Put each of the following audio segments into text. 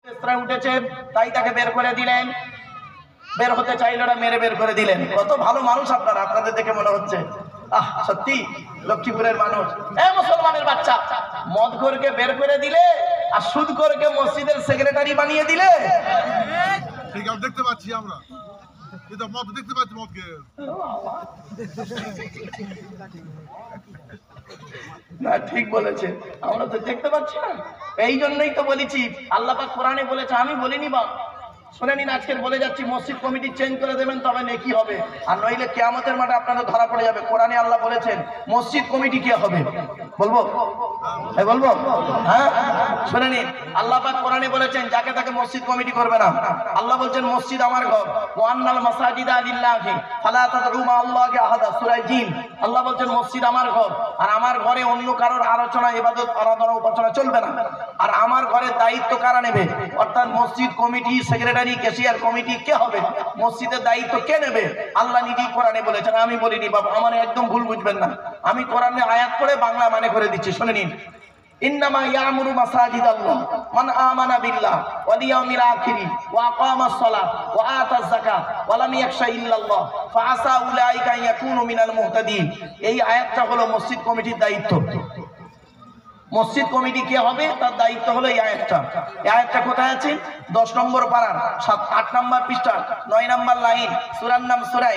উঠেছে তাই তাকে বের করে দিলেন, বের হতে চাইল না, মেরে বের করে দিলেন। কত ভালো মানুষ আপনারা, আপনাদের দেখে মনে হচ্ছে সত্যি লক্ষ্মীপুরের মানুষ। মুসলমানের বাচ্চা, মদখোরকে বের করে দিলে আর সুদখোরকে মসজিদের সেক্রেটারি বানিয়ে দিলে। ঠিক আছে, দেখতে পাচ্ছি আমরা, কিন্তু মদ দেখতে পাচ্ছি, মদকে না, ঠিক বলেছে, আমরা তো দেখতে পাচ্ছি না। এই জন্যই তো বলেছি, আল্লাহ পাক কোরআনে বলেছে, আমি বলিনি বা শুনে নিন। আজকের বলে যাচ্ছি, মসজিদ কমিটি চেঞ্জ করে দেবেন তবে নেকি হবে, আর নইলে কিয়ামতের মাঠে আপনাদের ধরা পড়ে যাবে। কোরআনে আল্লাহ বলেছেন মসজিদ কমিটি কে হবে, বলবো বলবো হ্যাঁ, শুনে নিন। আল্লাহ পাক কোরআনে বলেছেন যাকে তাকে মসজিদ কমিটি করবে না। আল্লাহ বলছেন মসজিদ আমার ঘর, ওয়ান্নাল মাসাজিদা লিল্লাহি ফালা তাদউ মা আল্লাহি আহাদা, সূরা জিন। আল্লাহ বলছেন মসজিদ আমার ঘর, আর আমার ঘরে অন্য কারোর আলোচনা, ইবাদত, আরাধনা, উপাসনা চলবে না। আর আমার ঘরের দায়িত্ব কারা নেবে, অর্থাৎ মসজিদ কমিটি, সেক্রেটারি, ক্যাশিয়ার কমিটি কে হবে, মসজিদের দায়িত্ব কে নেবে, আল্লাহ নিজেই কোরআনে বলেছেন, আমি বলিনি বাবা, আমার একদম ভুল বুঝবেন না। আমি কোরআনে আয়াত পড়ে বাংলা মানে করে দিচ্ছি, শুনে নিন। ইন্নামা ইয়ামুরু মাসাজিদাল্লাহ মান আমানা বিল্লাহ ওয়াল ইয়াউমিল আখির ওয়া আকামাস সালাহ ওয়া আতাজ যাকাত ওয়া লাম ইয়াখশা ইল্লাল্লাহ ফাআসা উলাইকা ইয়াকুনু মিনাল মুহতাদিন। এই আয়াতটা হলো মসজিদ কমিটির দায়িত্ব। মসজিদ কমিটি কে হবে তার দায়িত্ব হলো এই আয়াতটা। এই আয়াতটা কোথায় আছে? 10 নম্বর পারার 8 নম্বর পৃষ্ঠা 9 নম্বর লাইন, সূরার নাম সূরা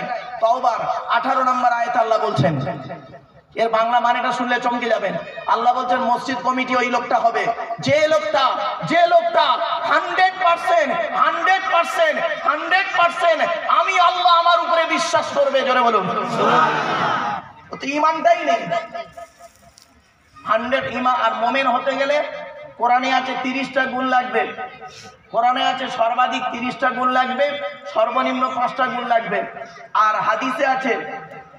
তাওবার 18 নম্বর আয়াত আল্লাহ বলছেন। এর বাংলা মানেটা শুনলে চমকে যাবেন। আল্লাহ বলছেন মসজিদ কমিটি ওই লোকটা হবে যে লোকটা 100% আমি আল্লাহ আমার উপরে বিশ্বাস করবে। জোরে বলুন সুবহানাল্লাহ। তো ঈমানটাই নেই। 100 ঈমান আর মুমিন হতে গেলে কোরআনে আছে 30টা গুণ লাগবে। কোরআনে আছে সর্বাধিক 30টা গুণ লাগবে, সর্বনিম্ন 5টা গুণ লাগবে। আর হাদিসে আছে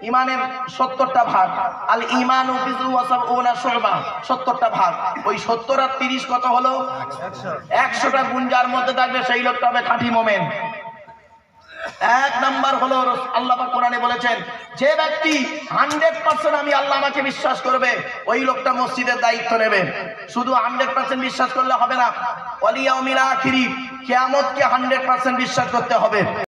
ইমানের 70টা ভাগ, আল ঈমানু বিযু ওয়া সাবউনা শুবা, 70টা ভাগ। ওই 70 আর 30 কত হলো? 100টা গুণ যার মধ্যে থাকবে সেই লোকটা হবে খাঁটি মুমিন। 1 নাম্বার হলো আল্লাহ পাক কোরআনে বলেছেন যে ব্যক্তি 100% আমি আল্লাহ আমাকে বিশ্বাস করবে, ওই লোকটা মসজিদের দায়িত্ব নেবে। শুধু 100% বিশ্বাস করলে হবে না, ওয়াল ইয়াউমিল আখির, কিয়ামতকে 100% বিশ্বাস করতে হবে।